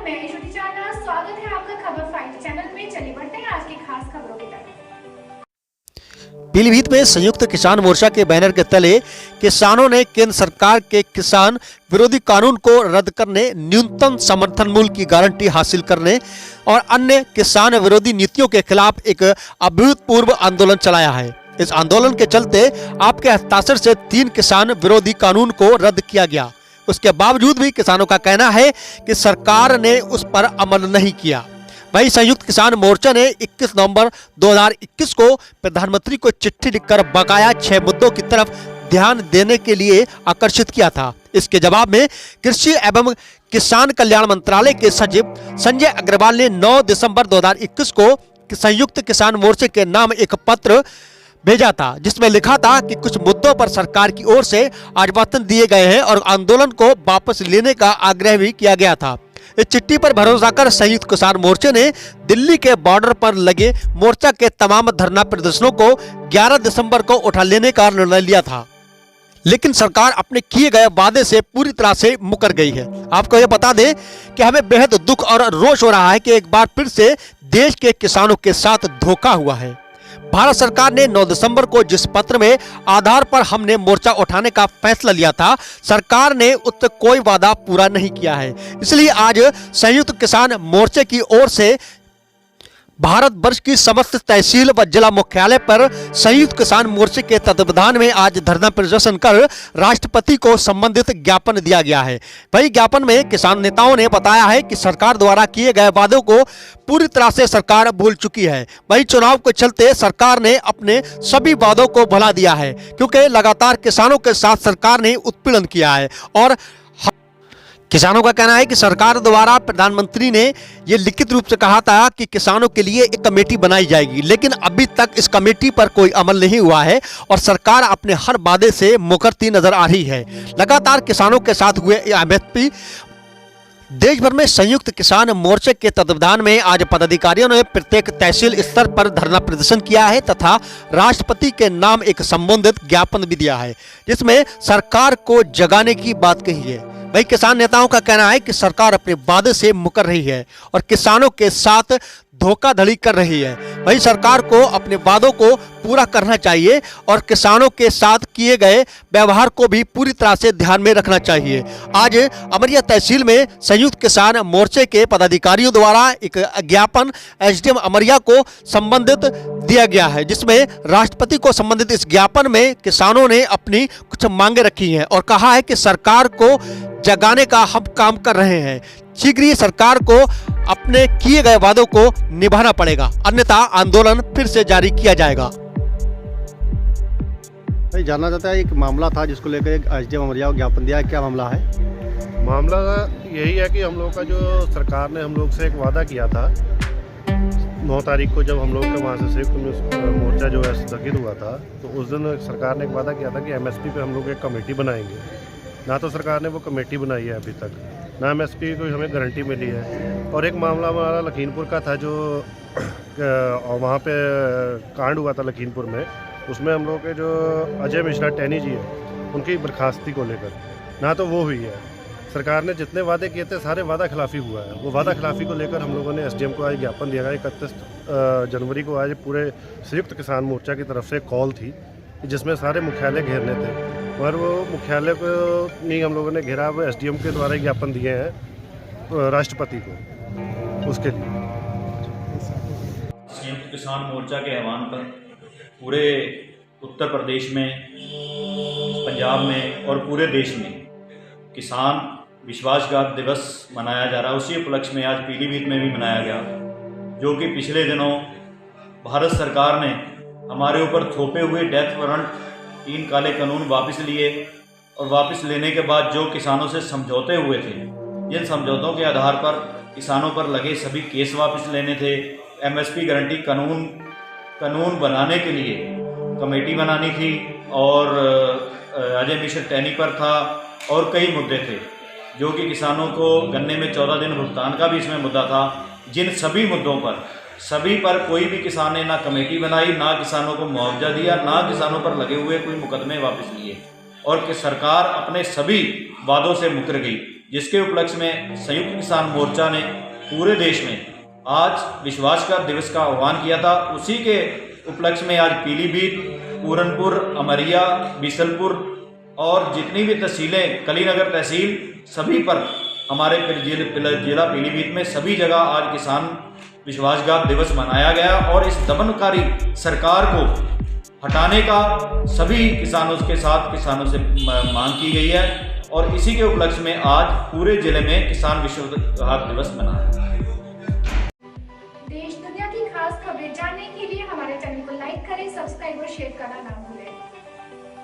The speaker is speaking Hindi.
मैं यशोटी चावला, स्वागत है आपका खबर 5 चैनल में। चलिए बढ़ते हैं आज की खास खबरों की तरफ। पीलीभीत में संयुक्त किसान मोर्चा के बैनर के तले किसानों ने केंद्र सरकार के किसान विरोधी कानून को रद्द करने, न्यूनतम समर्थन मूल्य की गारंटी हासिल करने और अन्य किसान विरोधी नीतियों के खिलाफ एक अभूतपूर्व आंदोलन चलाया है। इस आंदोलन के चलते आपके हस्ताक्षर से 3 किसान विरोधी कानून को रद्द किया गया। उसके बावजूद भी किसानों का कहना है कि सरकार ने उस पर अमल नहीं किया। वहीं संयुक्त किसान मोर्चा ने 21 नवंबर 2021 को प्रधानमंत्री को चिट्ठी लिखकर बकाया 6 मुद्दों की तरफ ध्यान देने के लिए आकर्षित किया था। इसके जवाब में कृषि एवं किसान कल्याण मंत्रालय के सचिव संजय अग्रवाल ने 9 दिसंबर 2021 को संयुक्त किसान मोर्चे के नाम एक पत्र भेजा था, जिसमें लिखा था कि कुछ मुद्दों पर सरकार की ओर से आश्वासन दिए गए हैं और आंदोलन को वापस लेने का आग्रह भी किया गया था। इस चिट्ठी पर भरोसा कर संयुक्त किसान मोर्चे ने दिल्ली के बॉर्डर पर लगे मोर्चा के तमाम धरना प्रदर्शनों को 11 दिसंबर को उठा लेने का निर्णय लिया था, लेकिन सरकार अपने किए गए वादे से पूरी तरह से मुकर गई है। आपको यह बता दें कि हमें बेहद दुख और रोष हो रहा है कि एक बार फिर से देश के किसानों के साथ धोखा हुआ है। भारत सरकार ने 9 दिसंबर को जिस पत्र में आधार पर हमने मोर्चा उठाने का फैसला लिया था, सरकार ने उससे कोई वादा पूरा नहीं किया है। इसलिए आज संयुक्त किसान मोर्चे की ओर से भारत वर्ष की समस्त तहसील व जिला मुख्यालय पर संयुक्त किसान मोर्चे के तत्वावधान में आज धरना प्रदर्शन कर राष्ट्रपति को संबंधित ज्ञापन दिया गया है। वही ज्ञापन में किसान नेताओं ने बताया है कि सरकार द्वारा किए गए वादों को पूरी तरह से सरकार भूल चुकी है। वही चुनाव के चलते सरकार ने अपने सभी वादों को भुला दिया है, क्योंकि लगातार किसानों के साथ सरकार ने उत्पीड़न किया है। और किसानों का कहना है कि सरकार द्वारा प्रधानमंत्री ने ये लिखित रूप से कहा था कि किसानों के लिए एक कमेटी बनाई जाएगी, लेकिन अभी तक इस कमेटी पर कोई अमल नहीं हुआ है और सरकार अपने हर वादे से मुकरती नजर आ रही है। लगातार किसानों के साथ हुए एमएसपी देश भर में संयुक्त किसान मोर्चे के तत्वावधान में आज पदाधिकारियों ने प्रत्येक तहसील स्तर पर धरना प्रदर्शन किया है तथा राष्ट्रपति के नाम एक संबोधित ज्ञापन भी दिया है, जिसमें सरकार को जगाने की बात कही है। वही किसान नेताओं का कहना है कि सरकार अपने वादे से मुकर रही है और किसानों के साथ धोखाधड़ी कर रही है। वही सरकार को अपने वादों को पूरा करना चाहिए और किसानों के साथ किए गए व्यवहार को भी पूरी तरह से ध्यान में रखना चाहिए। आज अमरिया तहसील में संयुक्त किसान मोर्चे के पदाधिकारियों द्वारा एक ज्ञापन एसडीएम अमरिया को संबंधित दिया गया है, जिसमें राष्ट्रपति को संबंधित इस ज्ञापन में किसानों ने अपनी कुछ मांगे रखी हैं और कहा है कि सरकार को जगाने का हम काम कर रहे हैं। शीघ्र ही सरकार को अपने किए गए वादों को निभाना पड़ेगा, अन्यथा आंदोलन फिर से जारी किया जाएगा। जानना चाहता है, एक मामला था जिसको लेकर एसडीएम अमरिया को ज्ञापन दिया है, क्या मामला है? मामला यही है कि हम लोग का जो सरकार ने हम लोग से एक वादा किया था 9 तारीख को, जब हम लोग का वहाँ से संयुक्त मोर्चा जो है स्थगित हुआ था, तो उस दिन सरकार ने एक वादा किया था कि एमएसपी पे हम लोग एक कमेटी बनाएंगे। ना तो सरकार ने वो कमेटी बनाई है अभी तक, ना एमएसपी की हमें गारंटी मिली है। और एक मामला हमारा लखीमपुर का था, जो वहाँ पे कांड हुआ था लखीमपुर में, उसमें हम लोग के जो अजय मिश्रा टैनी जी हैं, उनकी बर्खास्ती को लेकर ना तो वो हुई है। सरकार ने जितने वादे किए थे सारे वादा खिलाफ़ी हुआ है। वो वादा खिलाफ़ी को लेकर हम लोगों ने एसडीएम को आज ज्ञापन दिया है। 31 जनवरी को आज पूरे संयुक्त किसान मोर्चा की तरफ से कॉल थी, जिसमें सारे मुख्यालय घेरने थे, और वो मुख्यालय को नहीं हम लोगों ने घेरा। वो एसडीएम के द्वारा ज्ञापन दिए हैं राष्ट्रपति को, उसके लिए। संयुक्त किसान मोर्चा के आह्वान पर पूरे उत्तर प्रदेश में, पंजाब में और पूरे देश में किसान विश्वासघात दिवस मनाया जा रहा है। उसी उपलक्ष्य में आज पीलीभीत में भी मनाया गया, जो कि पिछले दिनों भारत सरकार ने हमारे ऊपर थोपे हुए डेथ वारंट 3 काले कानून वापस लिए, और वापस लेने के बाद जो किसानों से समझौते हुए थे, जिन समझौतों के आधार पर किसानों पर लगे सभी केस वापस लेने थे। एमएसपी गारंटी कानून बनाने के लिए कमेटी बनानी थी, और अजय मिश्र टैनी पर था, और कई मुद्दे थे जो कि किसानों को गन्ने में 14 दिन भुगतान का भी इसमें मुद्दा था। जिन सभी मुद्दों पर कोई भी किसान ने ना कमेटी बनाई, ना किसानों को मुआवजा दिया, ना किसानों पर लगे हुए कोई मुकदमे वापस लिए। और कि सरकार अपने सभी वादों से मुकर गई, जिसके उपलक्ष्य में संयुक्त किसान मोर्चा ने पूरे देश में आज विश्वासघात दिवस का आह्वान किया था। उसी के उपलक्ष्य में आज पीलीभीत, पूरनपुर, अमरिया, बीसलपुर और जितनी भी तहसीलें, कलीनगर तहसील, सभी पर हमारे जिला पीलीभीत में सभी जगह आज किसान विश्वासघात दिवस मनाया गया और इस दमनकारी सरकार को हटाने का सभी किसानों से मांग की गई है और इसी के उपलक्ष्य में आज पूरे जिले में किसान विश्वासघात दिवस मनाया। देश दुनिया की खास खबरें जानने के लिए हमारे चैनल को लाइक करें, सब्सक्राइब और शेयर करना ना भूलें।